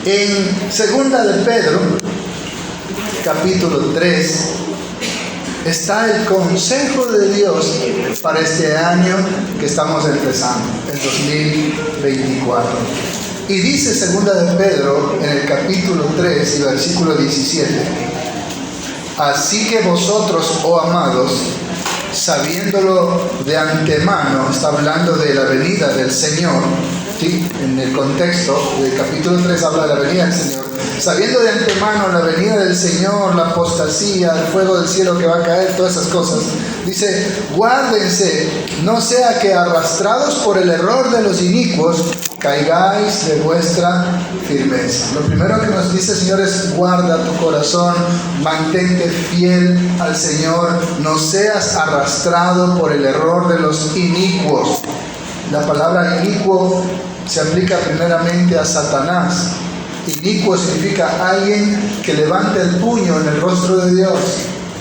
En segunda de Pedro, capítulo 3, está el consejo de Dios para este año que estamos empezando, el 2024. Y dice segunda de Pedro, en el capítulo 3 y versículo 17: así que vosotros, oh amados, sabiéndolo de antemano, está hablando de la venida del Señor, ¿sí? En el contexto del capítulo 3 habla de la venida del Señor. Sabiendo de antemano la venida del Señor, la apostasía, el fuego del cielo que va a caer, todas esas cosas, dice: guárdense, no sea que arrastrados por el error de los inicuos, caigáis de vuestra firmeza. Lo primero que nos dice el Señor es: guarda tu corazón, mantente fiel al Señor, no seas arrastrado por el error de los inicuos. La palabra inicuo se aplica primeramente a Satanás. Inicuo significa alguien que levanta el puño en el rostro de Dios,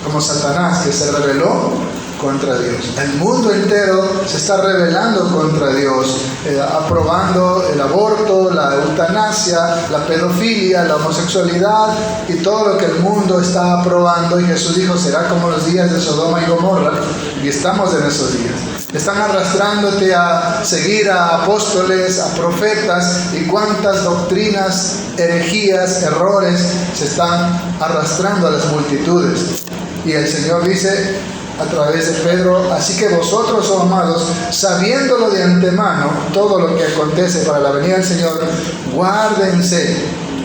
como Satanás, que se rebeló contra Dios. El mundo entero se está rebelando contra Dios, aprobando el aborto, la eutanasia, la pedofilia, la homosexualidad y todo lo que el mundo está aprobando. Y Jesús dijo: será como los días de Sodoma y Gomorra, y estamos en esos días. Están arrastrándote a seguir a apóstoles, a profetas, y cuántas doctrinas, herejías, errores se están arrastrando a las multitudes. Y el Señor dice a través de Pedro: así que vosotros, oh amados, sabiéndolo de antemano todo lo que acontece para la venida del Señor, guárdense,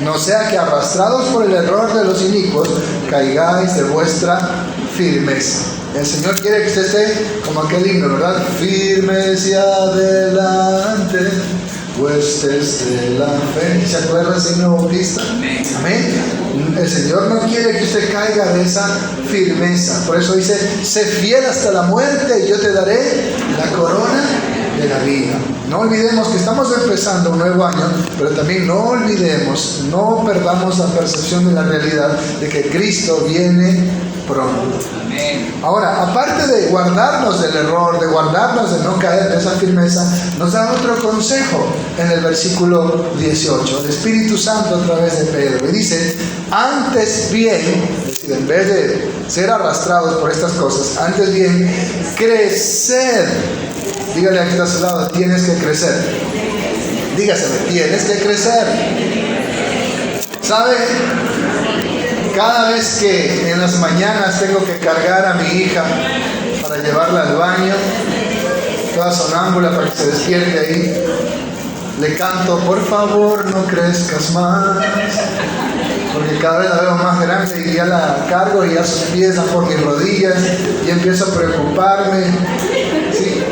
no sea que arrastrados por el error de los inicuos, caigáis de vuestra firmeza. El Señor quiere que usted esté como aquel himno, ¿verdad? Firmes y adelante, huestes de la fe. ¿Se acuerda ese himno bautista? Amén. El Señor no quiere que usted caiga de esa firmeza. Por eso dice: sé fiel hasta la muerte y yo te daré la corona de la vida. No olvidemos que estamos empezando un nuevo año, pero también no olvidemos, no perdamos la percepción de la realidad de que Cristo viene pronto. Ahora, aparte de guardarnos del error, de guardarnos de no caer de esa firmeza, nos da otro consejo en el versículo 18. El Espíritu Santo a través de Pedro, y dice: antes bien, es decir, en vez de ser arrastrados por estas cosas, antes bien, crecer. Dígale a que está a su lado: tienes que crecer. Dígaselo: tienes que crecer. ¿Sabe? Cada vez que en las mañanas tengo que cargar a mi hija para llevarla al baño, toda sonámbula, para que se despierte ahí, le canto: por favor no crezcas más, porque cada vez la veo más grande y ya la cargo y ya sus pies dan por mis rodillas y empiezo a preocuparme, ¿sí?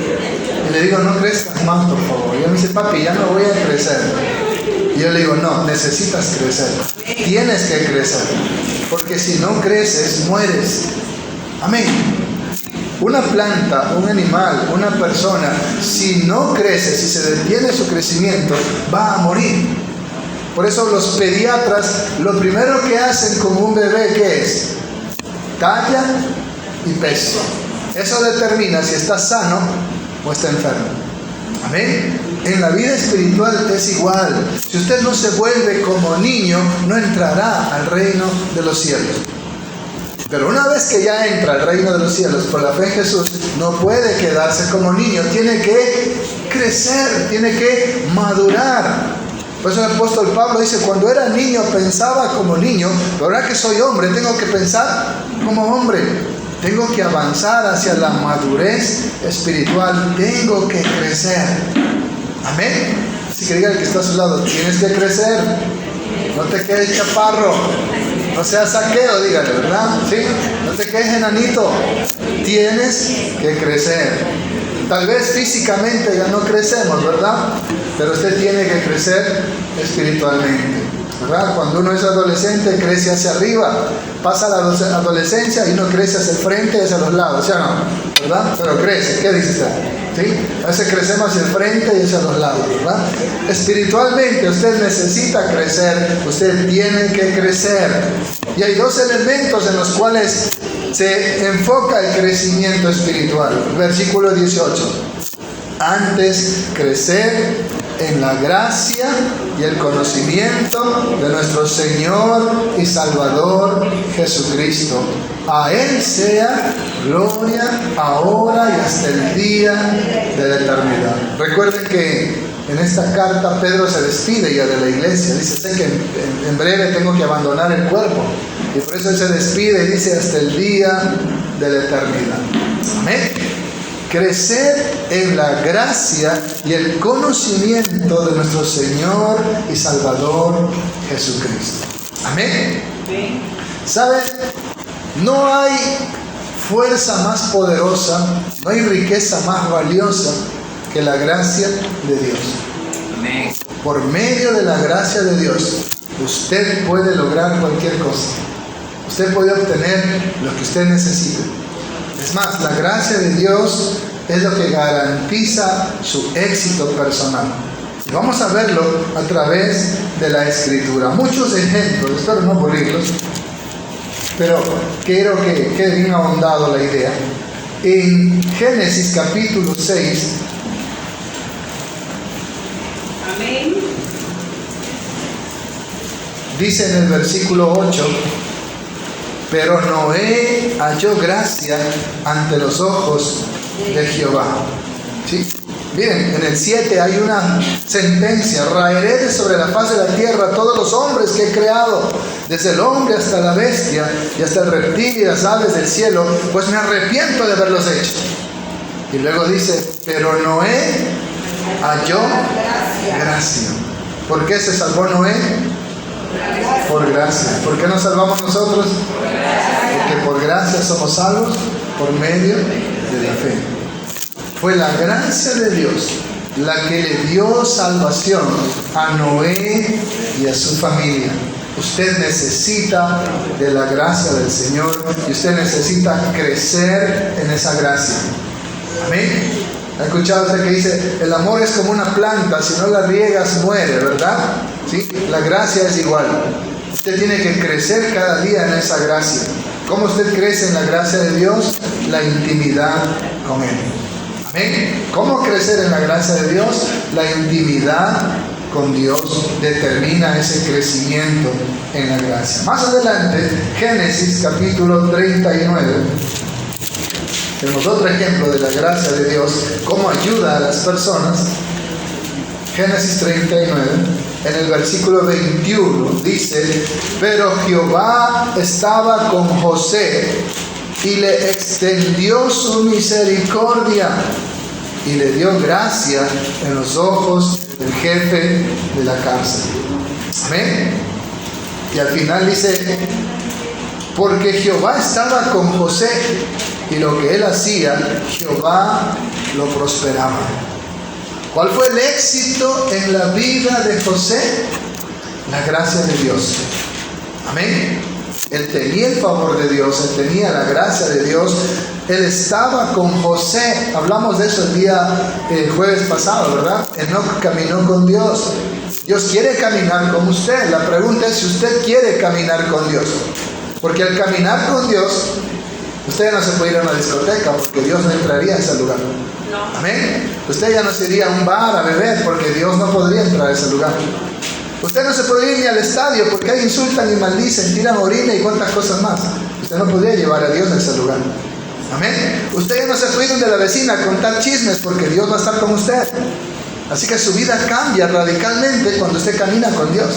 Y le digo: no crezcas más, por favor. Y ella me dice: papi, ya no voy a crecer. Y yo le digo: no, necesitas crecer, tienes que crecer, porque si no creces, mueres. Amén. Una planta, un animal, una persona, si no crece, si se detiene su crecimiento, va a morir. Por eso los pediatras, lo primero que hacen con un bebé, ¿qué es? Talla y peso. Eso determina si está sano o está enfermo. Amén. En la vida espiritual es igual. Si usted no se vuelve como niño, no entrará al reino de los cielos. Pero una vez que ya entra al reino de los cielos por la fe en Jesús, no puede quedarse como niño. Tiene que crecer, tiene que madurar. Por eso el apóstol Pablo dice: cuando era niño pensaba como niño, pero ahora que soy hombre tengo que pensar como hombre. Tengo que avanzar hacia la madurez espiritual. Tengo que crecer. Amén. Así que diga al que está a su lado: tienes que crecer. No te quedes chaparro. No seas saqueo, dígale, ¿verdad? ¿Sí? No te quedes enanito. Tienes que crecer. Tal vez físicamente ya no crecemos, ¿verdad? Pero usted tiene que crecer espiritualmente, ¿verdad? Cuando uno es adolescente, crece hacia arriba. Pasa la adolescencia y uno crece hacia el frente y hacia los lados, ¿sí o no? ¿Verdad? Pero crece. ¿Qué dice usted? ¿Sí? A veces crecemos hacia el frente y hacia los lados, ¿verdad? Espiritualmente usted necesita crecer, usted tiene que crecer. Y hay dos elementos en los cuales se enfoca el crecimiento espiritual. Versículo 18. Antes crecer en la gracia y el conocimiento de nuestro Señor y Salvador Jesucristo. A Él sea gloria ahora y hasta el día de la eternidad. Recuerden que en esta carta Pedro se despide ya de la iglesia. Dice: sé que en breve tengo que abandonar el cuerpo. Y por eso Él se despide y dice: hasta el día de la eternidad. Amén. Crecer en la gracia y el conocimiento de nuestro Señor y Salvador Jesucristo. Amén. ¿Saben? No hay fuerza más poderosa, no hay riqueza más valiosa que la gracia de Dios. Amén. Por medio de la gracia de Dios, usted puede lograr cualquier cosa. Usted puede obtener lo que usted necesite. Es más, la gracia de Dios es lo que garantiza su éxito personal. Y vamos a verlo a través de la Escritura. Muchos ejemplos, espero no aburrirlos, pero quiero que quede bien ahondado la idea. En Génesis capítulo 6, amén, dice en el versículo 8: pero Noé halló gracia ante los ojos de Jehová. ¿Sí? Miren, en el 7 hay una sentencia: raeré de sobre la faz de la tierra a todos los hombres que he creado, desde el hombre hasta la bestia y hasta el reptil y las aves del cielo, pues me arrepiento de haberlos hecho. Y luego dice: pero Noé halló gracia. ¿Por qué se salvó Noé? Por gracia. ¿Por qué nos salvamos nosotros? Porque por gracia somos salvos por medio de la fe. Fue la gracia de Dios la que le dio salvación a Noé y a su familia. Usted necesita de la gracia del Señor y usted necesita crecer en esa gracia. Amén. ¿Ha escuchado usted que dice: el amor es como una planta, si no la riegas muere, ¿verdad? ¿Sí? La gracia es igual. Usted tiene que crecer cada día en esa gracia. ¿Cómo usted crece en la gracia de Dios? La intimidad con Él. Amén. ¿Cómo crecer en la gracia de Dios? La intimidad con Dios determina ese crecimiento en la gracia. Más adelante, Génesis capítulo 39. Tenemos otro ejemplo de la gracia de Dios, cómo ayuda a las personas. Génesis 39, en el versículo 21, dice: pero Jehová estaba con José y le extendió su misericordia y le dio gracia en los ojos del jefe de la cárcel. Amén. Y al final dice: porque Jehová estaba con José y lo que él hacía, Jehová lo prosperaba. ¿Cuál fue el éxito en la vida de José? La gracia de Dios. Amén. Él tenía el favor de Dios, él tenía la gracia de Dios, él estaba con José. Hablamos de eso el jueves pasado, ¿verdad? Enoc caminó con Dios. Dios quiere caminar con usted. La pregunta es si usted quiere caminar con Dios. Porque al caminar con Dios, usted ya no se puede ir a una discoteca porque Dios no entraría a ese lugar. No. Amén. Usted ya no se iría a un bar a beber porque Dios no podría entrar a ese lugar. Usted no se puede ir ni al estadio porque ahí insultan y maldicen, tiran orina y cuantas cosas más. Usted no podría llevar a Dios a ese lugar. Amén. Usted ya no se puede ir donde la vecina a contar chismes porque Dios va a estar con usted. Así que su vida cambia radicalmente cuando usted camina con Dios.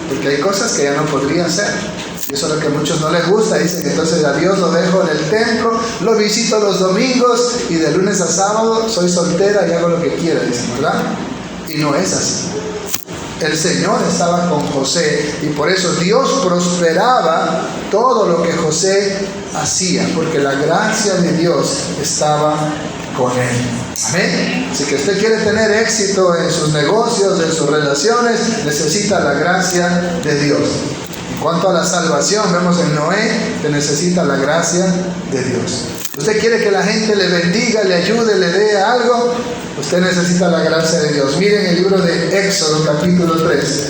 Porque hay cosas que ya no podría hacer. Y eso es lo que a muchos no les gusta. Dicen que entonces a Dios lo dejo en el templo, lo visito los domingos y de lunes a sábado soy soltera y hago lo que quiera, dicen, ¿verdad? Y no es así. El Señor estaba con José y por eso Dios prosperaba todo lo que José hacía, porque la gracia de Dios estaba con él. Amén. Así que usted quiere tener éxito en sus negocios, en sus relaciones, necesita la gracia de Dios. En cuanto a la salvación, vemos en Noé que necesita la gracia de Dios. Usted quiere que la gente le bendiga, le ayude, le dé algo, usted necesita la gracia de Dios. Miren el libro de Éxodo capítulo 3,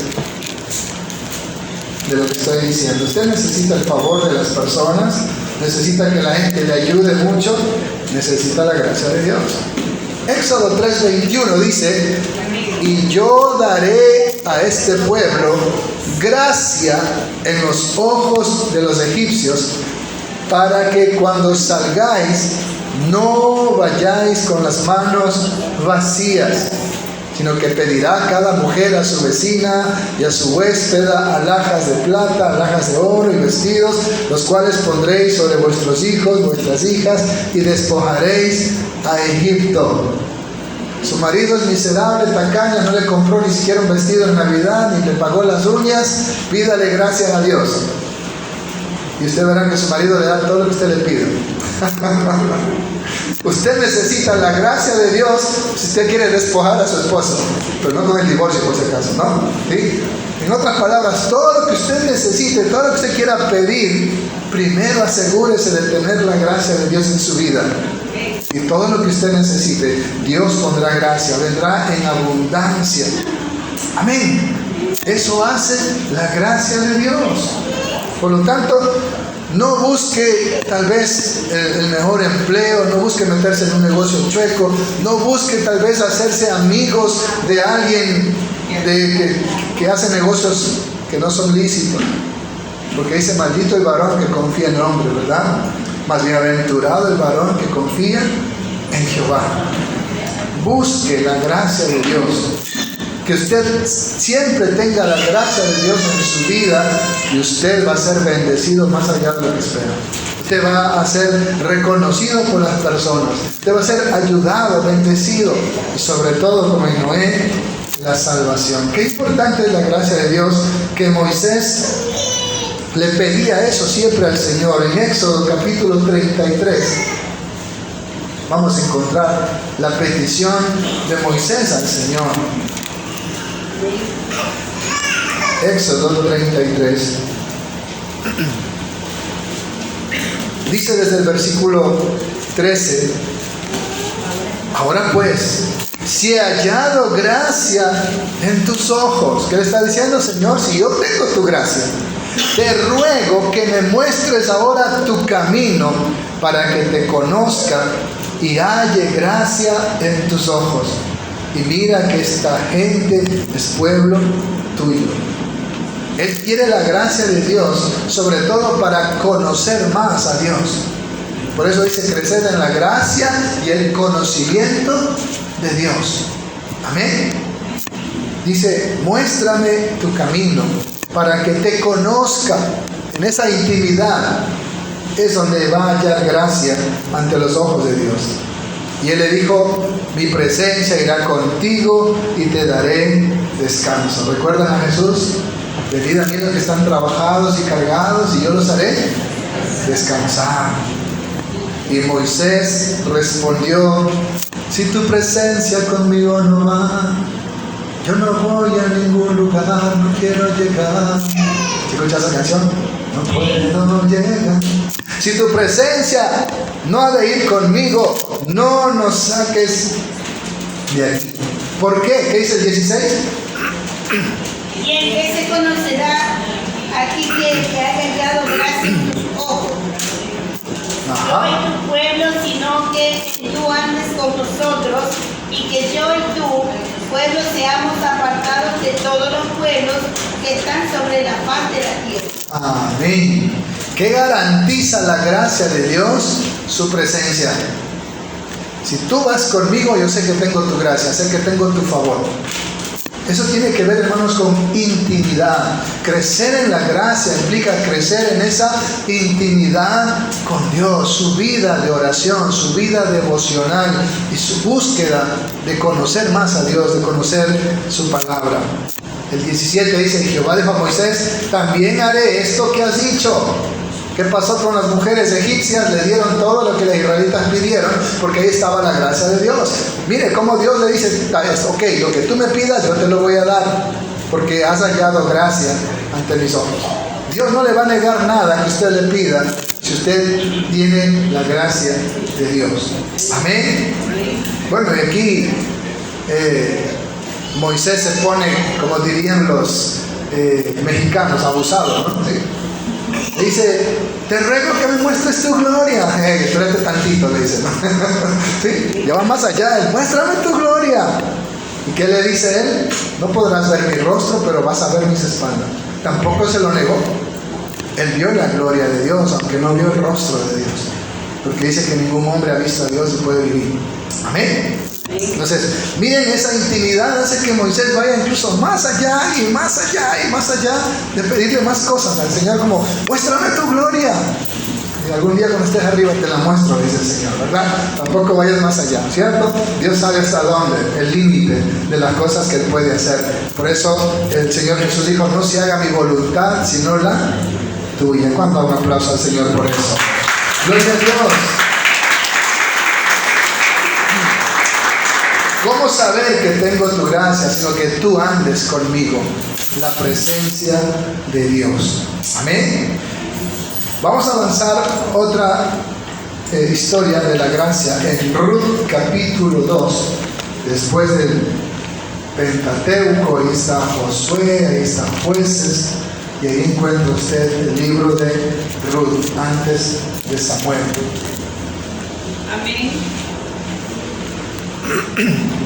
de lo que estoy diciendo. Usted necesita el favor de las personas, necesita que la gente le ayude mucho, necesita la gracia de Dios. Éxodo 3:21 dice: y yo daré a este pueblo gracia en los ojos de los egipcios, para que cuando salgáis no vayáis con las manos vacías, sino que pedirá cada mujer a su vecina y a su huéspeda alhajas de plata, alhajas de oro y vestidos, los cuales pondréis sobre vuestros hijos, vuestras hijas, y despojaréis a Egipto. Su marido es miserable, tacaña, no le compró ni siquiera un vestido en Navidad, ni le pagó las uñas. Pídale gracias a Dios, y usted verá que su marido le da todo lo que usted le pide. Usted necesita la gracia de Dios si usted quiere despojar a su esposo, pero no con el divorcio, por si acaso, ¿no? ¿Sí? En otras palabras, todo lo que usted necesite, todo lo que usted quiera pedir, primero asegúrese de tener la gracia de Dios en su vida. Y todo lo que usted necesite, Dios pondrá gracia, vendrá en abundancia. Amén. Eso hace la gracia de Dios. Por lo tanto, no busque tal vez el mejor empleo, no busque meterse en un negocio chueco, no busque tal vez hacerse amigos de alguien que hace negocios que no son lícitos. Porque dice, maldito el varón que confía en el hombre, ¿verdad? Más bienaventurado el varón que confía en Jehová. Busque la gracia de Dios. Que usted siempre tenga la gracia de Dios en su vida, y usted va a ser bendecido más allá de lo que espera. Usted va a ser reconocido por las personas. Usted va a ser ayudado, bendecido, y sobre todo, como en Noé, la salvación. Qué importante es la gracia de Dios, que Moisés le pedía eso siempre al Señor. En Éxodo capítulo 33 vamos a encontrar la petición de Moisés al Señor. Éxodo 33 dice desde el versículo 13: ahora pues, si he hallado gracia en tus ojos. ¿Qué le está diciendo? Señor, si yo tengo tu gracia, te ruego que me muestres ahora tu camino, para que te conozca y halle gracia en tus ojos. Y mira que esta gente es pueblo tuyo. Él quiere la gracia de Dios, sobre todo para conocer más a Dios. Por eso dice, crecer en la gracia y el conocimiento de Dios. Amén. Dice, muéstrame tu camino, para que te conozca. En esa intimidad es donde va a hallar gracia ante los ojos de Dios. Y él le dijo, mi presencia irá contigo y te daré descanso. ¿Recuerdan a Jesús? Venid a mí los que están trabajados y cargados, y yo los haré descansar. Y Moisés respondió, si tu presencia conmigo no va, yo no voy a ningún lugar, no quiero llegar. ¿Escuchas esa canción? No puedo llegar. Si tu presencia no ha de ir conmigo, no nos saques de aquí. ¿Por qué? ¿Qué dice el 16? Y en que se conocerá aquí que ha hallado gracia en tus ojos. No y tu pueblo, sino que tú andes con nosotros, y que yo y tú, pueblo, seamos apartados de todos los pueblos que están sobre la faz de la tierra. Amén. ¿Qué garantiza la gracia de Dios? Su presencia. Si tú vas conmigo, yo sé que tengo tu gracia, sé que tengo tu favor. Eso tiene que ver, hermanos, con intimidad. Crecer en la gracia implica crecer en esa intimidad con Dios, su vida de oración, su vida devocional y su búsqueda de conocer más a Dios, de conocer su palabra. El 17 dice, Jehová dijo a Moisés, también haré esto que has dicho. ¿Qué pasó con las mujeres egipcias? Le dieron todo lo que los israelitas pidieron, porque ahí estaba la gracia de Dios. Mire cómo Dios le dice, ok, lo que tú me pidas yo te lo voy a dar, porque has hallado gracia ante mis ojos. Dios no le va a negar nada que usted le pida, si usted tiene la gracia de Dios. Amén. Bueno, y aquí Moisés se pone, como dirían los mexicanos, abusado, ¿no? ¿Sí? Le dice, te ruego que me muestres tu gloria. Espérate tantito, le dice, ¿no? ¿Sí? Ya va más allá, muéstrame tu gloria. ¿Y qué le dice él? No podrás ver mi rostro, pero vas a ver mis espaldas. Tampoco se lo negó. Él vio la gloria de Dios, aunque no vio el rostro de Dios. Porque dice que ningún hombre ha visto a Dios y puede vivir. Amén. Entonces, miren, esa intimidad hace que Moisés vaya incluso más allá y más allá y más allá de pedirle más cosas al Señor, como, muéstrame tu gloria. Y algún día cuando estés arriba te la muestro, dice el Señor, ¿verdad? Tampoco vayas más allá, ¿cierto? Dios sabe hasta dónde, el límite de las cosas que Él puede hacer. Por eso el Señor Jesús dijo, no se haga mi voluntad, sino la tuya. ¿Cuánto un aplauso al Señor por eso? Gloria a Dios. ¿Cómo saber que tengo tu gracia, sino que tú andes conmigo? La presencia de Dios. Amén. Vamos a avanzar otra historia de la gracia en Ruth capítulo 2. Después del Pentateuco, ahí está Josué, ahí están Jueces, y ahí encuentra usted el libro de Ruth antes de Samuel. Amén.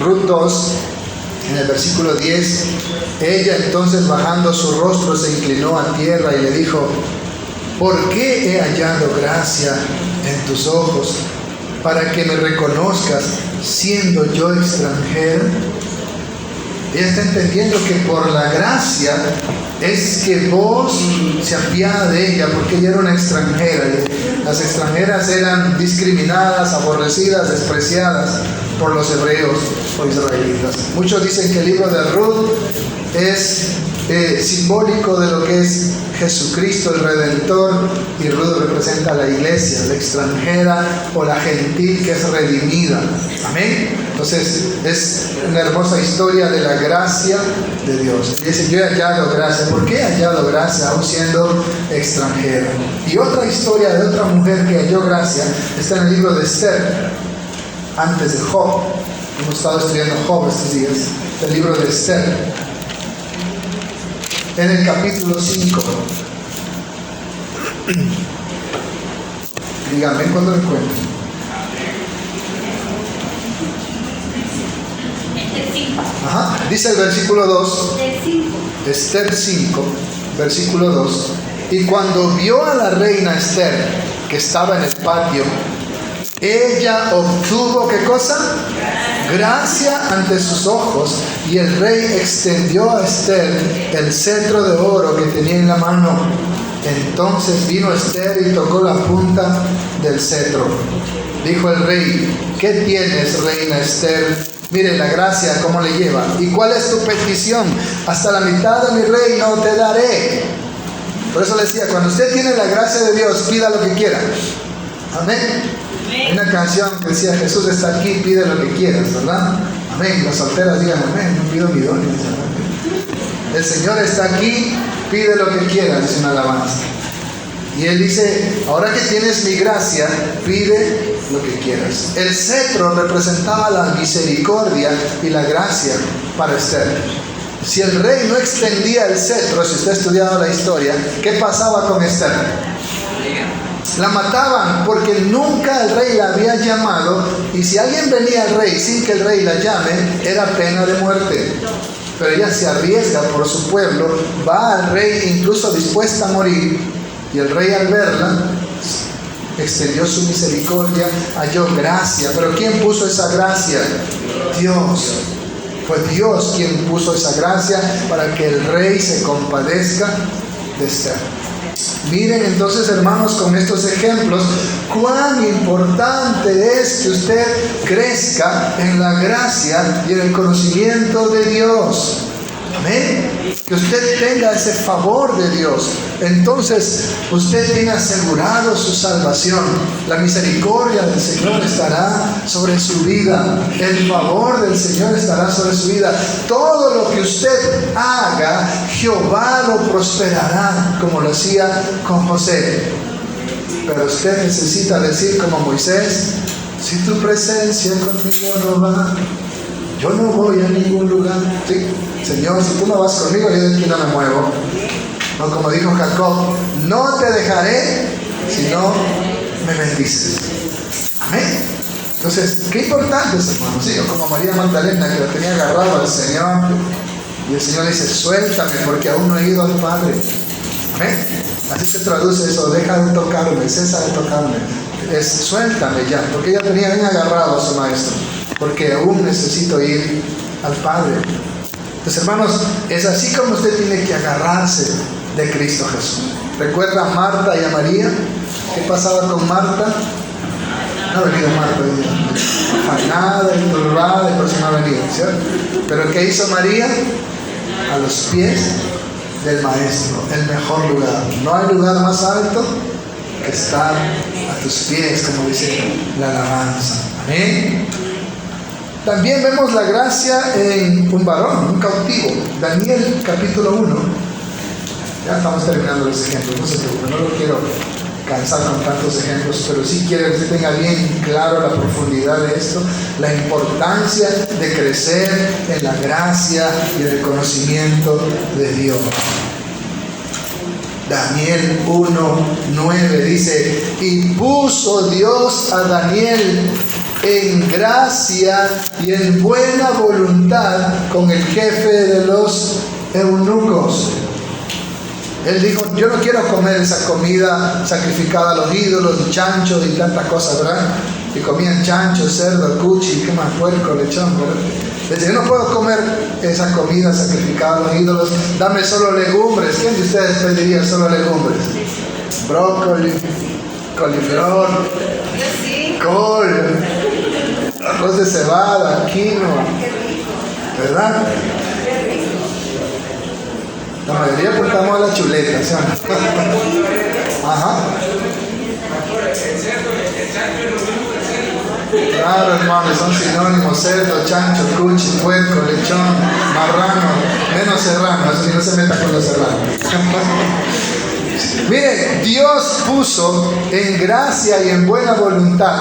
Ruth 2, en el versículo 10, ella entonces bajando su rostro se inclinó a tierra y le dijo, ¿por qué he hallado gracia en tus ojos para que me reconozcas siendo yo extranjera? Ella está entendiendo que por la gracia es que vos se apiada de ella, porque ella era una extranjera. Las extranjeras eran discriminadas, aborrecidas, despreciadas por los hebreos o israelitas. Muchos dicen que el libro de Ruth es simbólico de lo que es Jesucristo el Redentor, y Ruth representa a la iglesia, la extranjera o la gentil que es redimida. Amén. Entonces es una hermosa historia de la gracia de Dios. Y dice, yo he hallado gracia. ¿Por qué he hallado gracia aún siendo extranjera? Y otra historia de otra mujer que halló gracia está en el libro de Esther, antes de Job. Hemos estado estudiando Job estos días. El libro de Esther, en el capítulo 5. Díganme cuando lo encuentren. Ajá. Dice el versículo 2, Esther 5, versículo 2. Y cuando vio a la reina Esther, que estaba en el patio, ella obtuvo, ¿qué cosa? Gracia ante sus ojos, y el rey extendió a Esther el cetro de oro que tenía en la mano. Entonces vino Esther y tocó la punta del cetro. Dijo el rey, ¿qué tienes, reina Esther? Mire la gracia cómo le lleva. ¿Y cuál es tu petición? Hasta la mitad de mi reino te daré. Por eso le decía, cuando usted tiene la gracia de Dios, pida lo que quiera. Amén. Hay una canción que decía, Jesús está aquí, pide lo que quieras, ¿verdad? Amén. Las solteras digan, amén, no pido millones. El Señor está aquí, pide lo que quieras, dice una alabanza. Y Él dice, ahora que tienes mi gracia, pide lo que quieras. El cetro representaba la misericordia y la gracia para Esther. Si el rey no extendía el cetro, si usted ha estudiado la historia, ¿qué pasaba con Esther? La mataban, porque nunca el rey la había llamado, y si alguien venía al rey sin que el rey la llame, era pena de muerte. Pero ella se arriesga por su pueblo, va al rey incluso dispuesta a morir, y el rey al verla extendió su misericordia, halló gracia. Pero ¿quién puso esa gracia? Dios. Fue Dios quien puso esa gracia para que el rey se compadezca de Esther. Miren entonces, hermanos, con estos ejemplos, cuán importante es que usted crezca en la gracia y en el conocimiento de Dios. Amén. Que usted tenga ese favor de Dios. Entonces usted tiene asegurado su salvación. La misericordia del Señor estará sobre su vida. El favor del Señor estará sobre su vida. Todo lo que usted haga, Jehová lo prosperará, como lo hacía con José. Pero usted necesita decir como Moisés, si tu presencia conmigo no va, yo no voy a ningún lugar. ¿Sí? Señor, si tú no vas conmigo, yo de aquí no me muevo. No, como dijo Jacob, no te dejaré si no me bendices. Amén. Entonces, qué importante es, hermanos. ¿Sí? Como María Magdalena, que lo tenía agarrado al Señor. Y el Señor le dice, suéltame porque aún no he ido al Padre. ¿Amén? Así se traduce eso, deja de tocarme, cesa de tocarme. Es suéltame ya, porque ella tenía bien agarrado a su maestro. Porque aún necesito ir al Padre. Entonces, hermanos, es así como usted tiene que agarrarse de Cristo Jesús. ¿Recuerda a Marta y a María? ¿Qué pasaba con Marta? No ha venido Marta hoy día. Afanada y turbada, y por eso no ha venido, ¿cierto? Pero ¿qué hizo María? A los pies del Maestro, el mejor lugar. No hay lugar más alto que estar a tus pies, como dice la alabanza. Amén. También vemos la gracia en un varón, un cautivo. Daniel capítulo 1. Ya estamos terminando los ejemplos, no se preocupen, no lo quiero cansar con tantos ejemplos, pero sí quiero que usted tenga bien claro la profundidad de esto, la importancia de crecer en la gracia y el conocimiento de Dios. Daniel 1:9 dice, y puso Dios a Daniel en gracia y en buena voluntad con el jefe de los eunucos. Él dijo, yo no quiero comer esa comida sacrificada a los ídolos, y chanchos y tantas cosas, ¿verdad? Y comían chancho, cerdo, cuchi, ¿qué más? Puerco, lechón, ¿verdad? Dice, yo no puedo comer esa comida sacrificada a los ídolos, dame solo legumbres. ¿Quién de ustedes pediría solo legumbres? Brócoli, coliflor, col, arroz de cebada, quinoa, ¿verdad? La mayoría apuntamos a la chuleta, ¿sí? Ajá. Claro, hermano, son sinónimos: cerdo, chancho, cuchi, puerco, lechón, marrano, menos serrano, eso sí, no se meta con los serranos. Mire, Dios puso en gracia y en buena voluntad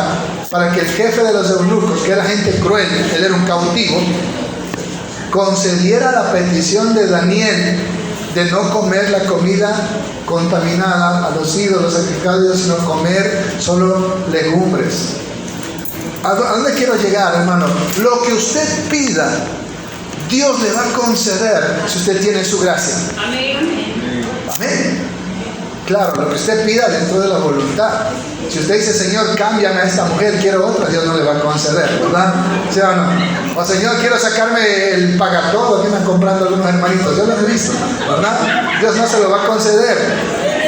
para que el jefe de los eunucos, que era gente cruel, él era un cautivo, concediera la petición de Daniel de no comer la comida contaminada a los ídolos sacrificados, sino comer solo legumbres. ¿A dónde quiero llegar, hermano? Lo que usted pida, Dios le va a conceder si usted tiene su gracia. Amén. Amén. Claro, lo que usted pida dentro de la voluntad. Si usted dice, Señor, cámbiame a esta mujer, quiero otra, Dios no le va a conceder, ¿verdad? ¿Sí o no? O Señor, quiero sacarme el pagatodo que están comprando algunos hermanitos, yo los he visto, ¿verdad? Dios no se lo va a conceder,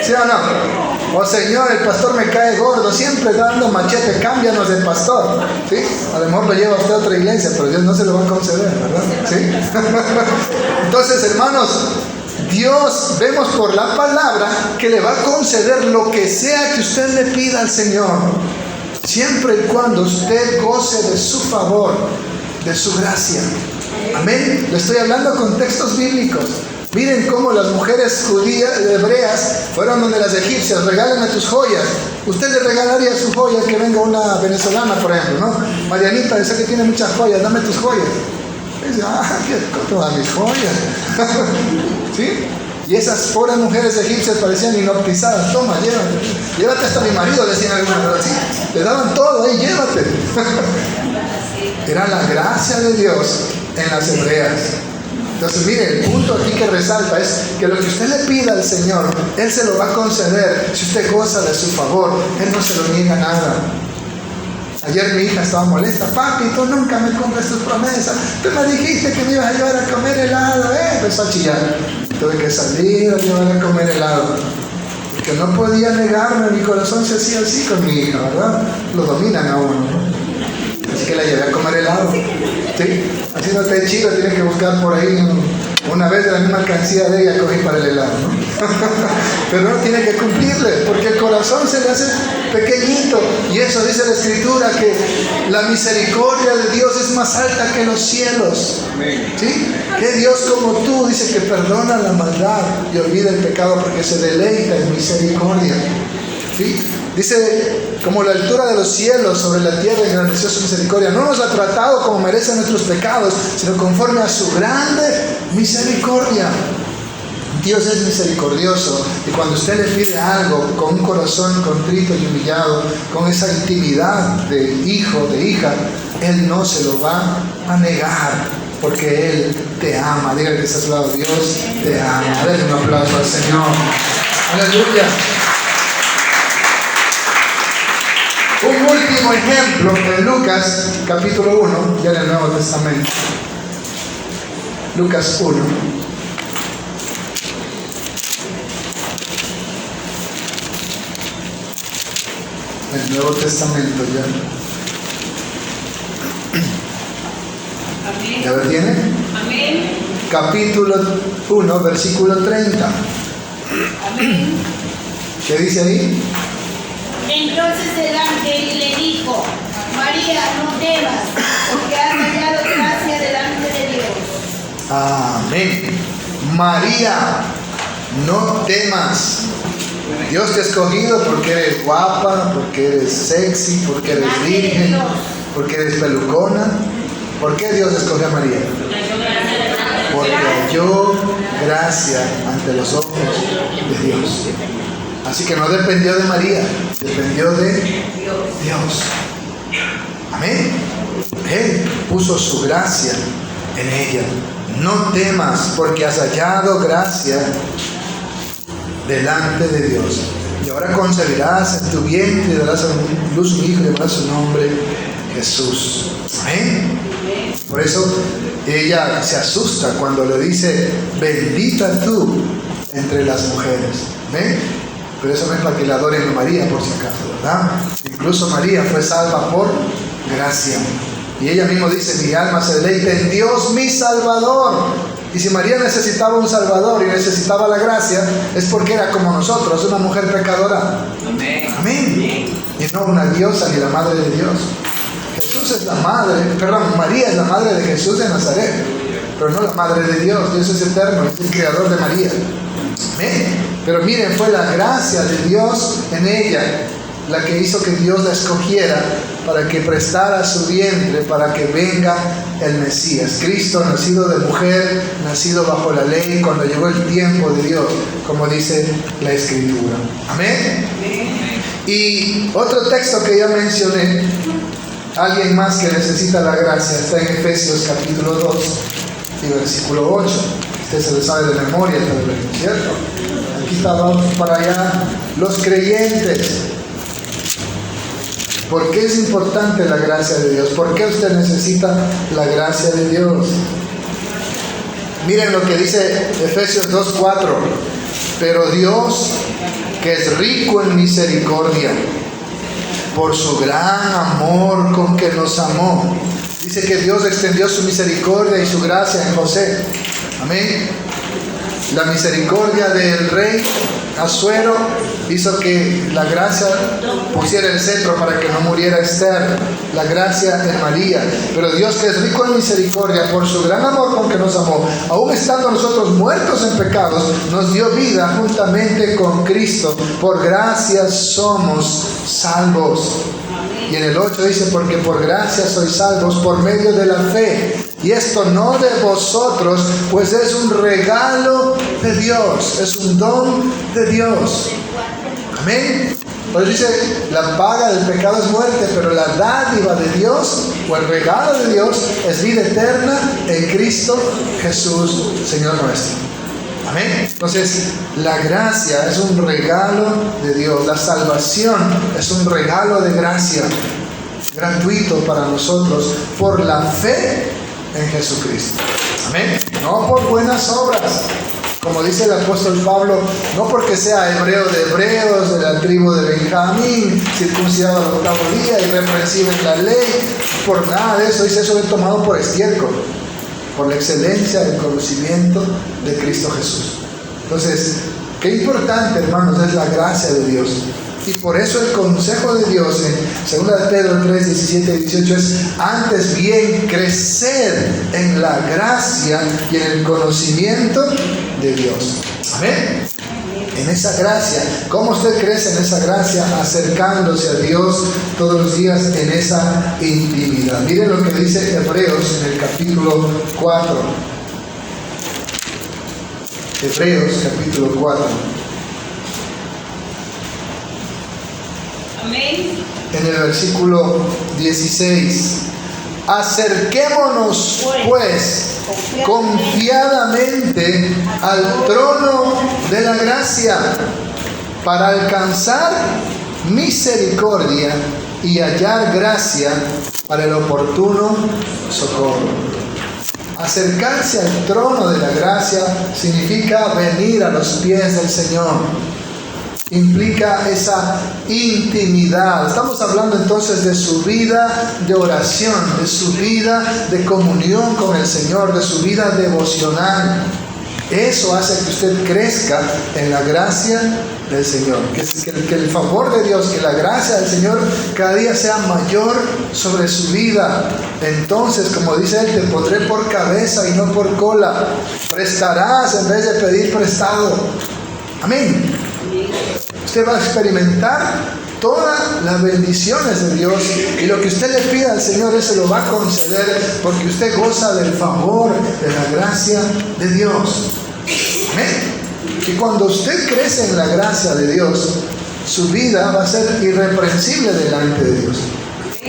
¿sí o no? O Señor, el pastor me cae gordo, siempre dando machete, cámbianos de pastor, ¿sí? A lo mejor lo lleva usted a otra iglesia, pero Dios no se lo va a conceder, ¿verdad? ¿Sí? Entonces, hermanos, Dios, vemos por la palabra que le va a conceder lo que sea que usted le pida al Señor, siempre y cuando usted goce de su favor, de su gracia. Amén. Le estoy hablando con textos bíblicos. Miren cómo las mujeres judías, hebreas, fueron donde las egipcias, regálame tus joyas. Usted le regalaría sus joyas que venga una venezolana, por ejemplo, ¿no? Marianita, dice que tiene muchas joyas, dame tus joyas. Dice, ¿qué todas mis joyas? ¿Sí? Y esas pobres mujeres egipcias parecían hipnotizadas. Toma, llévate hasta mi marido, decían algunas, pero así, le daban todo ahí, llévate. Era la gracia de Dios en las hebreas. Entonces, mire, el punto aquí que resalta es que lo que usted le pida al Señor, Él se lo va a conceder si usted goza de su favor. Él no se lo niega nada. Ayer mi hija estaba molesta, papi, tú nunca me cumples tus promesas, tú me dijiste que me ibas a llevar a comer helado, empezó a chillar. Tuve que salir a llevar a comer helado, porque no podía negarme, mi corazón se hacía así con mi hija, ¿verdad? Lo dominan a uno, ¿no? Así que la llevé a comer helado, ¿sí? Así no está chido, tiene que buscar por ahí, una vez de la misma alcancía de ella cogí para el helado, ¿no? Pero no tiene que cumplirle, porque el corazón se le hace pequeñito, y eso dice la Escritura, que la misericordia de Dios es más alta que los cielos, ¿sí? Que Dios como tú, dice que perdona la maldad y olvida el pecado porque se deleita en misericordia, ¿sí? Dice, como la altura de los cielos sobre la tierra engrandeció su misericordia. No nos ha tratado como merecen nuestros pecados, sino conforme a su grande misericordia. Dios es misericordioso, y cuando usted le pide algo con un corazón contrito y humillado, con esa intimidad de hijo, de hija, Él no se lo va a negar, porque Él te ama. Dígale que está a su lado: Dios te ama. Denle un aplauso al Señor. Aleluya. Un último ejemplo en Lucas capítulo 1, ya en el Nuevo Testamento. Lucas 1. El Nuevo Testamento ya. Amén. ¿Ya lo tiene? Amén. Capítulo 1, versículo 30. Amén. ¿Qué dice ahí? Entonces el ángel le dijo: María, no temas, porque has hallado gracia delante de Dios. Amén. María, no temas. Dios te ha escogido porque eres guapa, porque eres sexy, porque eres virgen, porque eres pelucona. ¿Por qué Dios escogió a María? Porque halló gracia ante los ojos de Dios. Así que no dependió de María, dependió de Dios. Amén. Él puso su gracia en ella. No temas, porque has hallado gracia delante de Dios. Y ahora concebirás en tu vientre y darás a luz un hijo y llamarás su nombre Jesús. Amén. Por eso ella se asusta cuando le dice: bendita tú entre las mujeres. ¿Ven? Pero eso no es para que la adoren a María, por si acaso, ¿verdad? Incluso María fue salva por gracia. Y ella misma dice: mi alma se deleita en Dios mi Salvador. Y si María necesitaba un Salvador y necesitaba la gracia, es porque era como nosotros, una mujer pecadora. Amén. Amén. Y no una diosa ni la madre de Dios. Jesús es la madre, María es la madre de Jesús de Nazaret, pero no la madre de Dios. Dios es eterno, es el creador de María. Amén. Pero miren, fue la gracia de Dios en ella la que hizo que Dios la escogiera para que prestara su vientre para que venga el Mesías. Cristo, nacido de mujer, nacido bajo la ley, cuando llegó el tiempo de Dios, como dice la Escritura. Amén. Y otro texto que ya mencioné, alguien más que necesita la gracia, está en Efesios capítulo 2 y versículo 8. Usted se lo sabe de memoria, tal vez, ¿cierto? Aquí está, vamos para allá, los creyentes. ¿Por qué es importante la gracia de Dios? ¿Por qué usted necesita la gracia de Dios? Miren lo que dice Efesios 2:4. Pero Dios, que es rico en misericordia, por su gran amor con que nos amó. Dice que Dios extendió su misericordia y su gracia en José. Amén. La misericordia del rey Asuero hizo que la gracia pusiera el cetro para que no muriera Esther. La gracia en María. Pero Dios, que es rico en misericordia, por su gran amor con que nos amó, aún estando nosotros muertos en pecados, nos dio vida juntamente con Cristo. Por gracia somos salvos. Y en el 8 dice: porque por gracia sois salvos por medio de la fe. Y esto no de vosotros, pues es un regalo de Dios, es un don de Dios. Amén. Pues dice: la paga del pecado es muerte, pero la dádiva de Dios, o el regalo de Dios, es vida eterna en Cristo Jesús, Señor nuestro. Amén. Entonces, la gracia es un regalo de Dios. La salvación es un regalo de gracia, gratuito para nosotros, por la fe en Jesucristo. Amén. No por buenas obras, como dice el apóstol Pablo, no porque sea hebreo de hebreos, de la tribu de Benjamín, circuncidado al octavo día, irreprensible en la ley, por nada de eso. Dice: eso he tomado por estiércol, por la excelencia del conocimiento de Cristo Jesús. Entonces, qué importante, hermanos, es la gracia de Dios. Y por eso el consejo de Dios en 2 de Pedro 3, 17 y 18 es: antes bien crecer en la gracia y en el conocimiento de Dios. Amén. En esa gracia. ¿Cómo usted crece en esa gracia? Acercándose a Dios todos los días en esa intimidad. Miren lo que dice Hebreos en el capítulo 4. Hebreos capítulo 4. Amén. En el versículo 16. Acerquémonos pues confiadamente al trono de la gracia para alcanzar misericordia y hallar gracia para el oportuno socorro. Acercarse al trono de la gracia significa venir a los pies del Señor. Implica esa intimidad. Estamos hablando entonces de su vida de oración, de su vida de comunión con el Señor, de su vida devocional. Eso hace que usted crezca en la gracia del Señor. Que el favor de Dios, que la gracia del Señor cada día sea mayor sobre su vida. Entonces, como dice Él, te pondré por cabeza y no por cola. Prestarás en vez de pedir prestado. Amén. Usted va a experimentar todas las bendiciones de Dios, y lo que usted le pida al Señor, Él se lo va a conceder, porque usted goza del favor, de la gracia de Dios. Amén. Que cuando usted crece en la gracia de Dios, su vida va a ser irreprensible delante de Dios.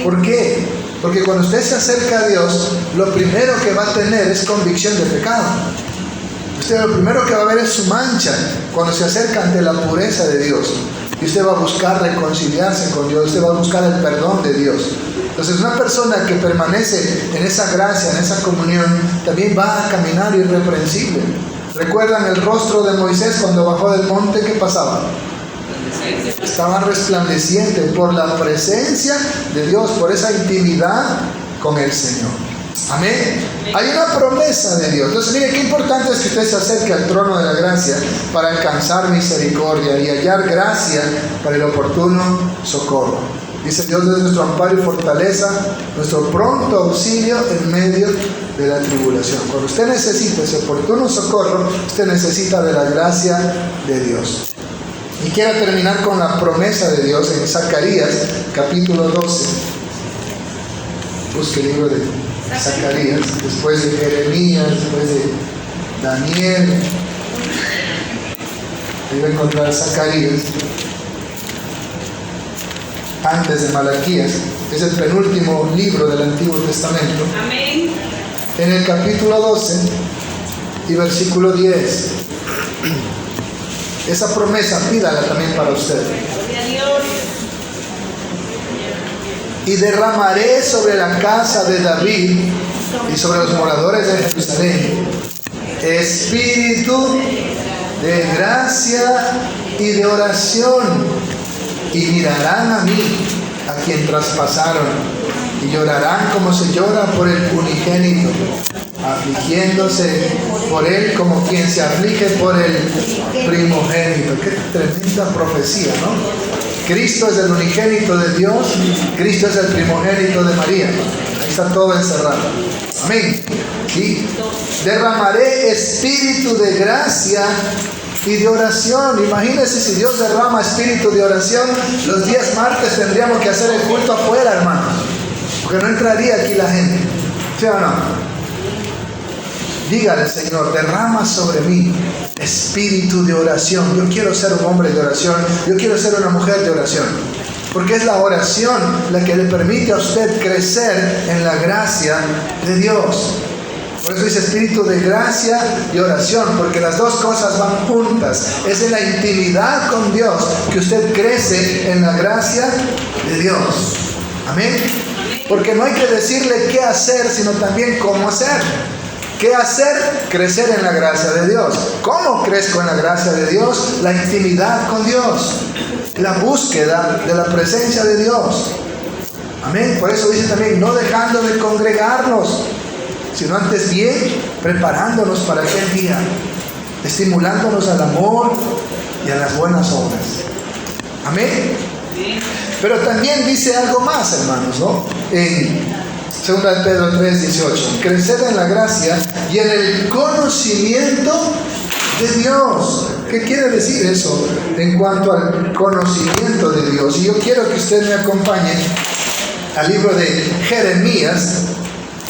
¿Por qué? Porque cuando usted se acerca a Dios, lo primero que va a tener es convicción de pecado. Usted lo primero que va a ver es su mancha cuando se acerca ante la pureza de Dios. Y usted va a buscar reconciliarse con Dios, usted va a buscar el perdón de Dios. Entonces, una persona que permanece en esa gracia, en esa comunión, también va a caminar irreprensible. ¿Recuerdan el rostro de Moisés cuando bajó del monte? ¿Qué pasaba? Estaba resplandeciente por la presencia de Dios, por esa intimidad con el Señor. Amén. Hay una promesa de Dios. Entonces, mire qué importante es que usted se acerque al trono de la gracia para alcanzar misericordia y hallar gracia para el oportuno socorro. Dice: Dios es nuestro amparo y fortaleza, nuestro pronto auxilio en medio de la tribulación. Cuando usted necesita ese oportuno socorro, usted necesita de la gracia de Dios. Y quiero terminar con la promesa de Dios en Zacarías capítulo 12. Busque el libro de Zacarías, después de Jeremías, después de Daniel. Ahí va a encontrar Zacarías, antes de Malaquías. Es el penúltimo libro del Antiguo Testamento. Amén. En el capítulo 12 y versículo 10. Esa promesa pídala también para usted. Gloria a Dios. Y derramaré sobre la casa de David y sobre los moradores de Jerusalén espíritu de gracia y de oración, y mirarán a mí, a quien traspasaron, y llorarán como se llora por el unigénito, afligiéndose por él como quien se aflige por el primogénito. Qué tremenda profecía, ¿no? Cristo es el unigénito de Dios, Cristo es el primogénito de María. Ahí está todo encerrado. Amén. Y derramaré espíritu de gracia y de oración. Imagínense si Dios derrama espíritu de oración, los días martes tendríamos que hacer el culto afuera, hermanos, porque no entraría aquí la gente. ¿Sí o no? Dígale: Señor, derrama sobre mí espíritu de oración. Yo quiero ser un hombre de oración. Yo quiero ser una mujer de oración. Porque es la oración la que le permite a usted crecer en la gracia de Dios. Por eso dice espíritu de gracia y oración, porque las dos cosas van juntas. Es en la intimidad con Dios que usted crece en la gracia de Dios. Amén. Porque no hay que decirle qué hacer, sino también cómo hacer. ¿Qué hacer? Crecer en la gracia de Dios. ¿Cómo crezco en la gracia de Dios? La intimidad con Dios, la búsqueda de la presencia de Dios. Amén. Por eso dice también: no dejando de congregarnos, sino antes bien preparándonos para aquel día, estimulándonos al amor y a las buenas obras. Amén. Pero también dice algo más, hermanos, ¿no? En 2 de Pedro 3:18, crecer en la gracia y en el conocimiento de Dios. ¿Qué quiere decir eso en cuanto al conocimiento de Dios? Y yo quiero que usted me acompañe al libro de Jeremías,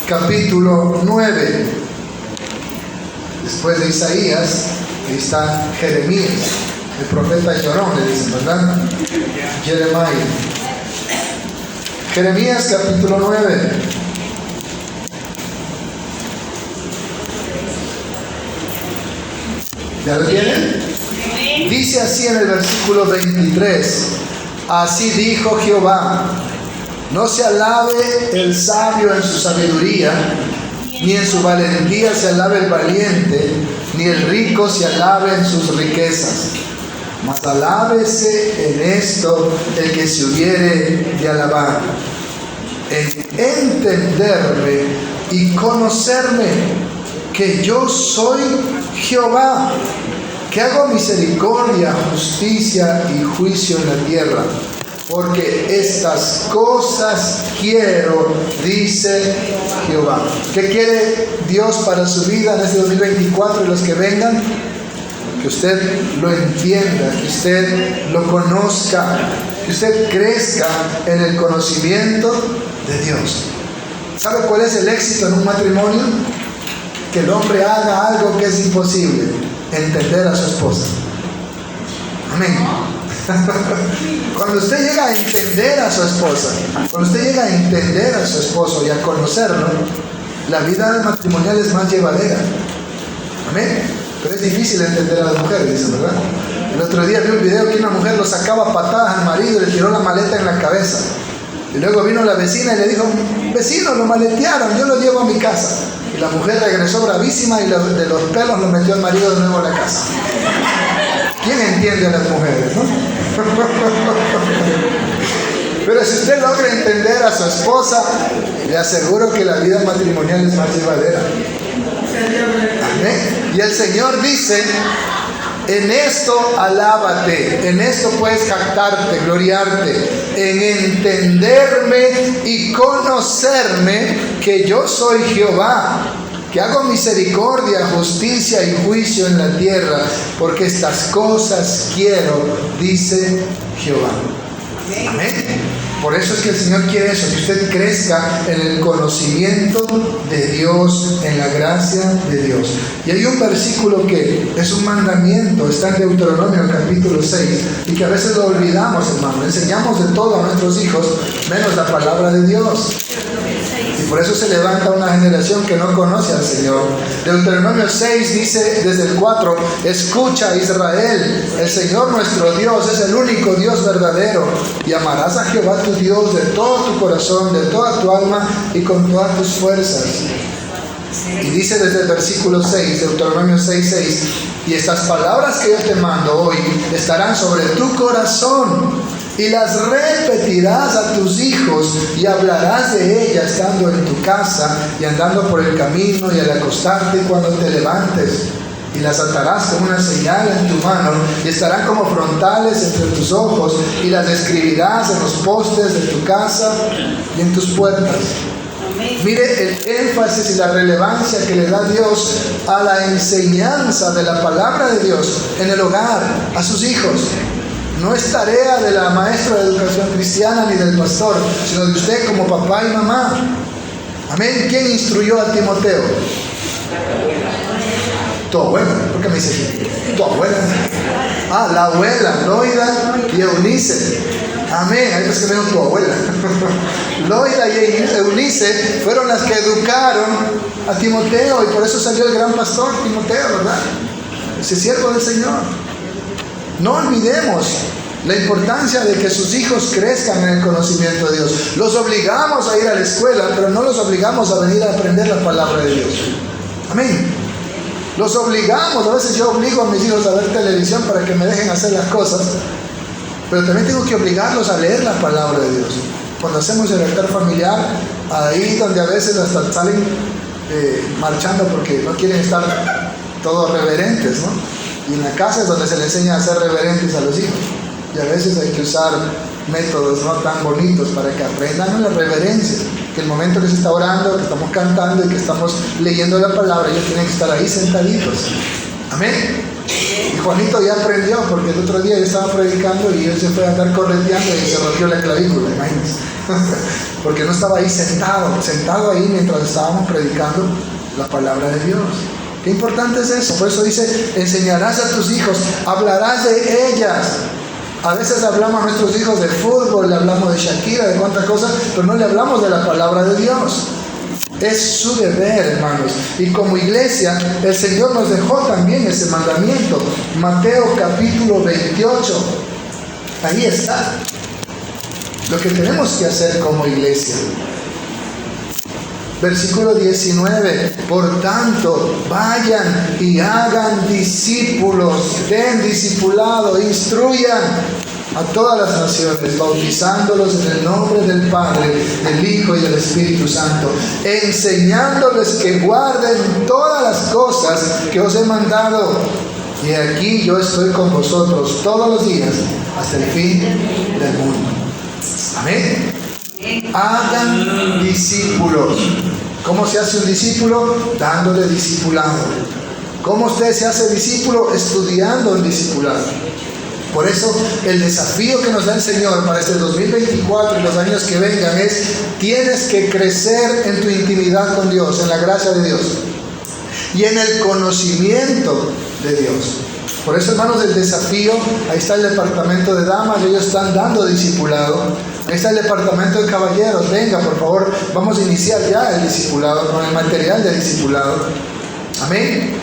capítulo 9. Después de Isaías, Ahí está Jeremías, el profeta llorón, le dicen, ¿verdad? Jeremiah. Jeremías capítulo 9. ¿Ya lo tienen? Dice así en el versículo 23: así dijo Jehová, no se alabe el sabio en su sabiduría, ni en su valentía se alabe el valiente, ni el rico se alabe en sus riquezas. Mas alábese en esto el que se hubiere de alabar, en entenderme y conocerme, que yo soy Jehová, que hago misericordia, justicia y juicio en la tierra. Porque estas cosas quiero, dice Jehová. ¿Qué quiere Dios para su vida en este 2024 y los que vengan? Que usted lo entienda, que usted lo conozca, que usted crezca en el conocimiento de Dios. ¿Sabe cuál es el éxito en un matrimonio? Que el hombre haga algo que es imposible: entender a su esposa. Amén. Cuando usted llega a entender a su esposa, cuando usted llega a entender a su esposo y a conocerlo, la vida matrimonial es más llevadera. Amén. Pero es difícil entender a las mujeres, dicen, ¿verdad? El otro día vi un video que una mujer lo sacaba a patadas al marido y le tiró la maleta en la cabeza. Y luego vino la vecina y le dijo: vecino, lo maletearon, yo lo llevo a mi casa. Y la mujer regresó bravísima y de los pelos lo metió al marido de nuevo a la casa. ¿Quién entiende a las mujeres, no? Pero si usted logra entender a su esposa, le aseguro que la vida matrimonial es más llevadera. Amén. Y el Señor dice: en esto alábate, en esto puedes jactarte, gloriarte, en entenderme y conocerme, que yo soy Jehová, que hago misericordia, justicia y juicio en la tierra, porque estas cosas quiero, dice Jehová. Amén. Por eso es que el Señor quiere eso, que usted crezca en el conocimiento de Dios, en la gracia de Dios. Y hay un versículo que es un mandamiento, está en Deuteronomio capítulo 6, y que a veces lo olvidamos, hermano. Enseñamos de todo a nuestros hijos, menos la palabra de Dios. Y por eso se levanta una generación que no conoce al Señor. Deuteronomio 6 dice desde el 4: escucha, Israel, el Señor nuestro Dios es el único Dios verdadero, y amarás a Jehová tu Dios de todo tu corazón, de toda tu alma y con todas tus fuerzas. Y dice desde el versículo 6, Deuteronomio 6:6: y estas palabras que yo te mando hoy estarán sobre tu corazón, y las repetirás a tus hijos, y hablarás de ellas estando en tu casa y andando por el camino y al acostarte y cuando te levantes. Y las atarás como una señal en tu mano, y estarán como frontales entre tus ojos, y las escribirás en los postes de tu casa y en tus puertas. Mire el énfasis y la relevancia que le da Dios a la enseñanza de la palabra de Dios en el hogar, a sus hijos. No es tarea de la maestra de educación cristiana ni del pastor, sino de usted como papá y mamá. Amén. ¿Quién instruyó a Timoteo? Tu abuela. ¿Por qué me dice tu abuela? Ah, la abuela, Loida y Eunice. Amén. Ahí es que veo tu abuela. Loida y Eunice fueron las que educaron a Timoteo, y por eso salió el gran pastor Timoteo, ¿verdad? Ese siervo del Señor. No olvidemos la importancia de que sus hijos crezcan en el conocimiento de Dios. Los obligamos a ir a la escuela, pero no los obligamos a venir a aprender la palabra de Dios. Amén. Los obligamos, a veces yo obligo a mis hijos a ver televisión para que me dejen hacer las cosas, pero también tengo que obligarlos a leer la palabra de Dios. Cuando hacemos el altar familiar, ahí donde a veces hasta salen marchando porque no quieren estar todos reverentes, ¿no? Y en la casa es donde se le enseña a ser reverentes a los hijos. Y a veces hay que usar métodos no tan bonitos para que aprendan la reverencia. Que el momento que se está orando, que estamos cantando y que estamos leyendo la palabra, ellos tienen que estar ahí sentaditos. Amén. Y Juanito ya aprendió, porque el otro día yo estaba predicando y él se fue a andar correteando y se rompió la clavícula, imagínense. Porque no estaba ahí sentado ahí mientras estábamos predicando la palabra de Dios. Qué importante es eso. Por eso dice, enseñarás a tus hijos, hablarás de ellas. A veces hablamos a nuestros hijos de fútbol, le hablamos de Shakira, de cuántas cosas, pero no le hablamos de la palabra de Dios. Es su deber, hermanos. Y como iglesia, el Señor nos dejó también ese mandamiento. Mateo capítulo 28. Ahí está lo que tenemos que hacer como iglesia. Versículo 19, por tanto, vayan y hagan discípulos, den discipulado, instruyan a todas las naciones, bautizándolos en el nombre del Padre, del Hijo y del Espíritu Santo, enseñándoles que guarden todas las cosas que os he mandado. Y aquí yo estoy con vosotros todos los días hasta el fin del mundo. Amén. Hagan discípulos. ¿Cómo se hace un discípulo? Dándole discipulado. ¿Cómo usted se hace discípulo? Estudiando el discipulado. Por eso el desafío que nos da el Señor para este 2024 y los años que vengan es: tienes que crecer en tu intimidad con Dios, en la gracia de Dios y en el conocimiento de Dios. Por eso, hermanos, el desafío, ahí está el departamento de damas, ellos están dando discipulado. Ahí está el departamento de caballeros, venga por favor, vamos a iniciar ya el discipulado, con el material del discipulado. Amén.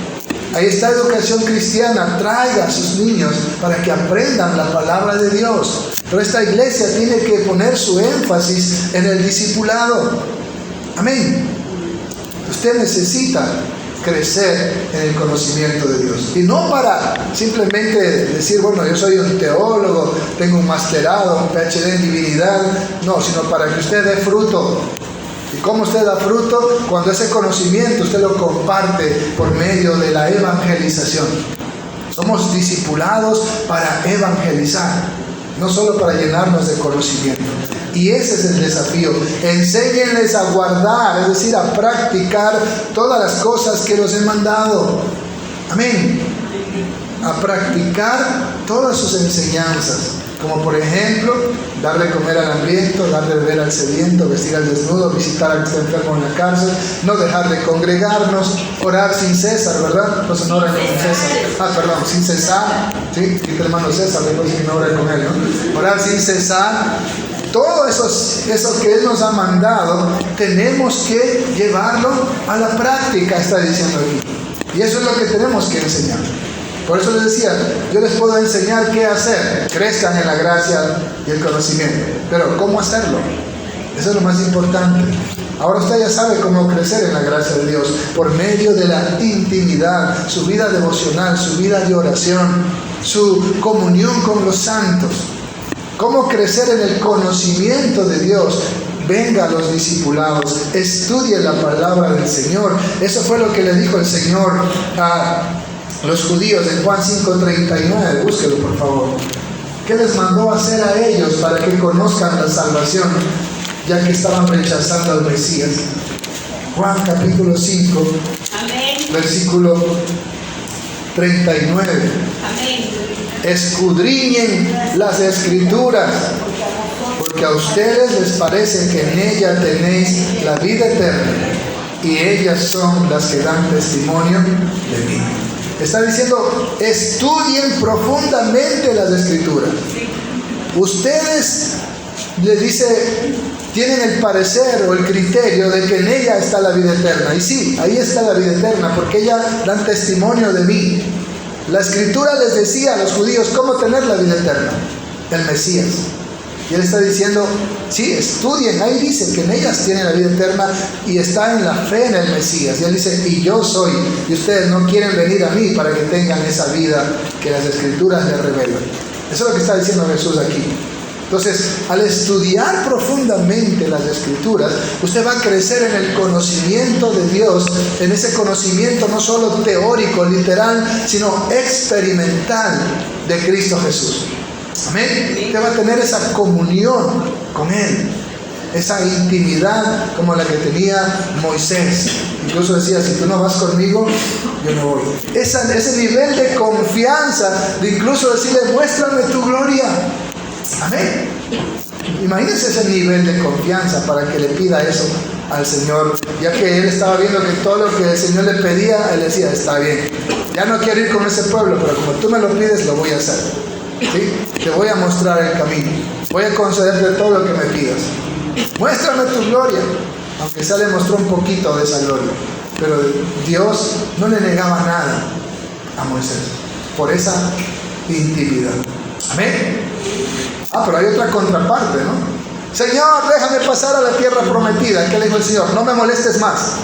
Ahí está educación cristiana, traiga a sus niños para que aprendan la palabra de Dios. Pero esta iglesia tiene que poner su énfasis en el discipulado. Amén. Usted necesita crecer en el conocimiento de Dios. Y no para simplemente decir, bueno, yo soy un teólogo, tengo un masterado, un PhD en divinidad. No, sino para que usted dé fruto. ¿Y cómo usted da fruto? Cuando ese conocimiento usted lo comparte por medio de la evangelización. Somos discipulados para evangelizar, no solo para llenarnos de conocimiento. Y ese es el desafío. Enséñenles a guardar, es decir, a practicar todas las cosas que los he mandado. Amén. A practicar todas sus enseñanzas. Como por ejemplo, darle comer al hambriento, darle beber al sediento, vestir al desnudo, visitar al que está enfermo en la cárcel, no dejar de congregarnos, orar sin cesar, ¿verdad? Entonces no oran sin cesar. Sin cesar. ¿Sí? Y el hermano César, después que no oran con él, ¿no? Orar sin cesar. Todo eso que Él nos ha mandado, tenemos que llevarlo a la práctica, está diciendo aquí. Y eso es lo que tenemos que enseñar. Por eso les decía, yo les puedo enseñar qué hacer. Crezcan en la gracia y el conocimiento. Pero ¿cómo hacerlo? Eso es lo más importante. Ahora usted ya sabe cómo crecer en la gracia de Dios. Por medio de la intimidad, su vida devocional, su vida de oración, su comunión con los santos. ¿Cómo crecer en el conocimiento de Dios? Venga a los discipulados, estudie la palabra del Señor. Eso fue lo que le dijo el Señor a los judíos en Juan 5:39. Búsquelo por favor. ¿Qué les mandó hacer a ellos para que conozcan la salvación, ya que estaban rechazando al Mesías? Juan capítulo 5, amén, versículo 39. Amén. Escudriñen las Escrituras, porque a ustedes les parece que en ella tenéis la vida eterna, y ellas son las que dan testimonio de mí. Está diciendo, estudien profundamente las Escrituras. Ustedes, les dice, tienen el parecer o el criterio de que en ella está la vida eterna. Y sí, ahí está la vida eterna, porque ellas dan testimonio de mí. La Escritura les decía a los judíos cómo tener la vida eterna, el Mesías. Y Él está diciendo, sí, estudien, ahí dice que en ellas tienen la vida eterna y está en la fe en el Mesías. Y Él dice, y yo soy, y ustedes no quieren venir a mí para que tengan esa vida que las Escrituras les revelan. Eso es lo que está diciendo Jesús aquí. Entonces, al estudiar profundamente las Escrituras, usted va a crecer en el conocimiento de Dios, en ese conocimiento no solo teórico, literal, sino experimental de Cristo Jesús. Amén. Usted va a tener esa comunión con Él, esa intimidad como la que tenía Moisés. Incluso decía, si tú no vas conmigo, yo no voy. Ese nivel de confianza, de incluso decirle, muéstrame tu gloria. Amén. Imagínense ese nivel de confianza para que le pida eso al Señor, ya que él estaba viendo que todo lo que el Señor le pedía, él decía, está bien, ya no quiero ir con ese pueblo, pero como tú me lo pides, lo voy a hacer. ¿Sí? Te voy a mostrar el camino, voy a concederte todo lo que me pidas. Muéstrame tu gloria, aunque se le mostró un poquito de esa gloria, pero Dios no le negaba nada a Moisés por esa intimidad. Amén. Pero hay otra contraparte, ¿no? Señor, déjame pasar a la tierra prometida. ¿Qué le dijo el Señor? No me molestes más.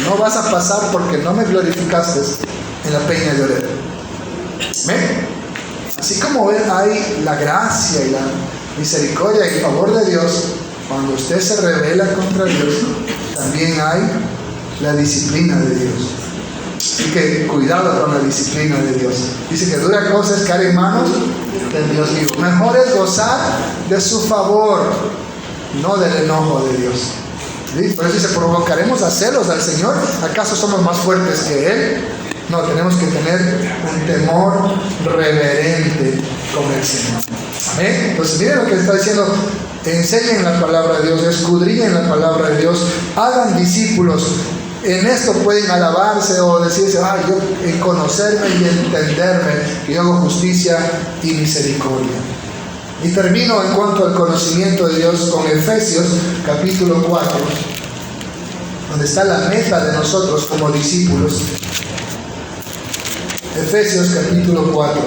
No vas a pasar porque no me glorificaste en la peña de Oreb. ¿Amén? Así como hay la gracia y la misericordia y el favor de Dios, cuando usted se rebela contra Dios, también hay la disciplina de Dios. Así que cuidado con la disciplina de Dios. Dice que dura cosa es caer en manos del Dios vivo. Mejor es gozar de su favor, no del enojo de Dios. ¿Sí? Por eso dice, ¿provocaremos a celos al Señor? ¿Acaso somos más fuertes que Él? No, tenemos que tener un temor reverente con el Señor. ¿Amén? Entonces miren lo que está diciendo. Enseñen la palabra de Dios, escudriñen la palabra de Dios, hagan discípulos. En esto pueden alabarse o decirse, yo en conocerme y entenderme, que yo hago justicia y misericordia. Y termino en cuanto al conocimiento de Dios con Efesios capítulo 4, donde está la meta de nosotros como discípulos. Efesios capítulo 4,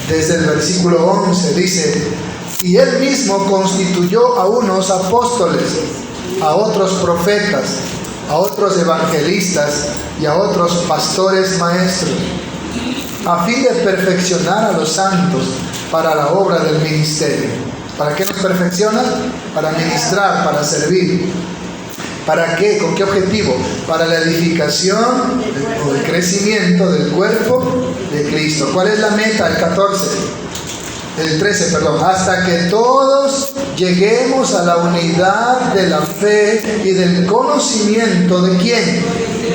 desde el versículo 11 dice, y Él mismo constituyó a unos apóstoles, a otros profetas, a otros evangelistas y a otros pastores maestros, a fin de perfeccionar a los santos para la obra del ministerio. ¿Para qué nos perfecciona? Para ministrar, para servir. ¿Para qué? ¿Con qué objetivo? Para la edificación o el crecimiento del cuerpo de Cristo. ¿Cuál es la meta? El 13, hasta que todos lleguemos a la unidad de la fe y del conocimiento de ¿quién?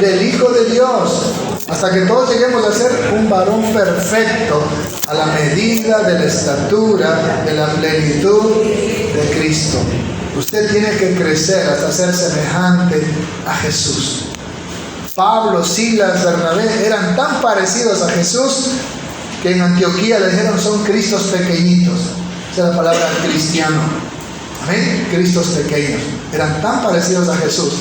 Del Hijo de Dios. Hasta que todos lleguemos a ser un varón perfecto, a la medida de la estatura, de la plenitud de Cristo. Usted tiene que crecer hasta ser semejante a Jesús. Pablo, Silas, Bernabé eran tan parecidos a Jesús que en Antioquía le dijeron son Cristos pequeñitos. Esa es la palabra cristiano. Amén. Cristos pequeños. Eran tan parecidos a Jesús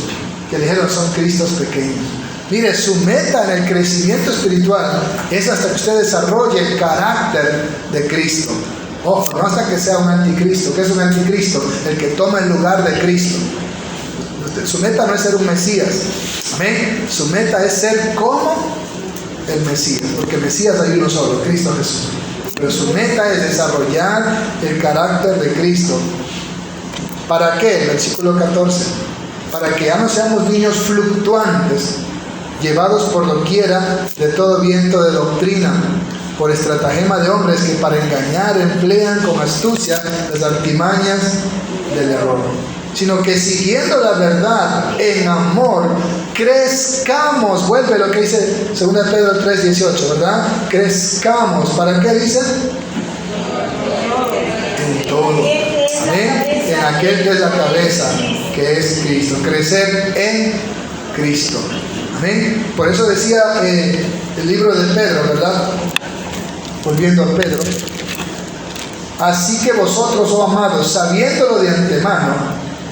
que le dijeron son Cristos pequeños. Mire, su meta en el crecimiento espiritual es hasta que usted desarrolle el carácter de Cristo. Ojo, no hasta que sea un anticristo. ¿Qué es un anticristo? El que toma el lugar de Cristo. Su meta no es ser un Mesías. Amén. Su meta es ser como el Mesías, porque Mesías hay uno solo, Cristo Jesús. Pero su meta es desarrollar el carácter de Cristo. ¿Para qué? Versículo 14. Para que ya no seamos niños fluctuantes, llevados por doquiera de todo viento de doctrina, por estratagema de hombres que para engañar emplean con astucia las artimañas del error, sino que siguiendo la verdad en amor crezcamos. Vuelve lo que dice 2 Pedro 3:18, ¿verdad? Crezcamos. ¿Para qué dice? En todo. ¿Amén? En aquel que es la cabeza, que es Cristo. Crecer en Cristo. Amén. Por eso decía el libro de Pedro, ¿verdad? Volviendo a Pedro. Así que vosotros, oh amados, sabiéndolo de antemano,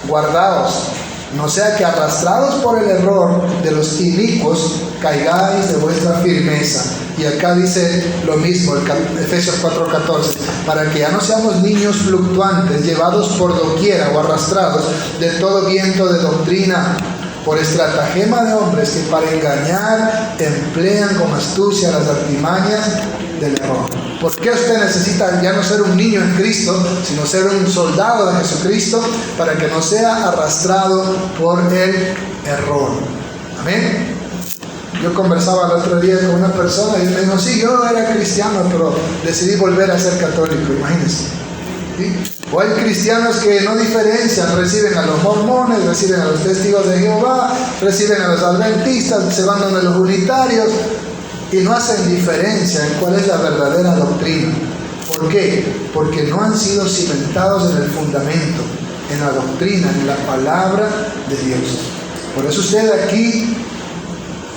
guardaos, no sea que arrastrados por el error de los inicuos caigáis de vuestra firmeza. Y acá dice lo mismo, Efesios 4:14, para que ya no seamos niños fluctuantes, llevados por doquiera o arrastrados de todo viento de doctrina, por estratagema de hombres que para engañar emplean con astucia las artimañas del error. ¿Por qué usted necesita ya no ser un niño en Cristo, sino ser un soldado de Jesucristo, para que no sea arrastrado por el error? Amén. Yo conversaba el otro día con una persona y me dijo, sí, yo era cristiano, pero decidí volver a ser católico, imagínense. ¿Sí? O hay cristianos que no diferencian, reciben a los mormones, reciben a los testigos de Jehová, reciben a los adventistas, se van donde los unitarios y no hacen diferencia en cuál es la verdadera doctrina. ¿Por qué? Porque no han sido cimentados en el fundamento, en la doctrina, en la palabra de Dios. Por eso usted aquí,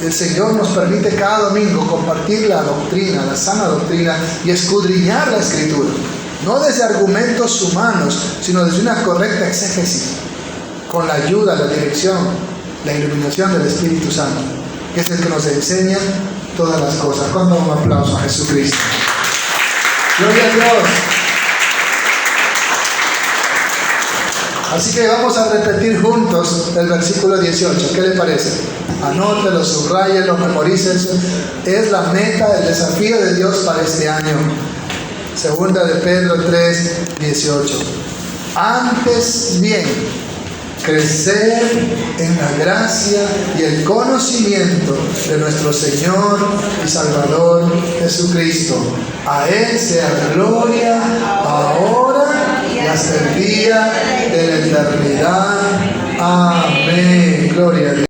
el Señor nos permite cada domingo compartir la doctrina, la sana doctrina, y escudriñar la Escritura. No desde argumentos humanos, sino desde una correcta exégesis, con la ayuda, la dirección, la iluminación del Espíritu Santo, que es el que nos enseña todas las cosas. ¿Cuándo un aplauso a Jesucristo? Gloria a Dios. Así que vamos a repetir juntos el versículo 18. ¿Qué le parece? Anótelo, subrayelo, memorícelo. Es la meta, el desafío de Dios para este año. Segunda de Pedro 3, 18. Antes bien, crecer en la gracia y el conocimiento de nuestro Señor y Salvador Jesucristo. A Él sea gloria ahora y hasta el día de la eternidad. Amén. Gloria a Dios.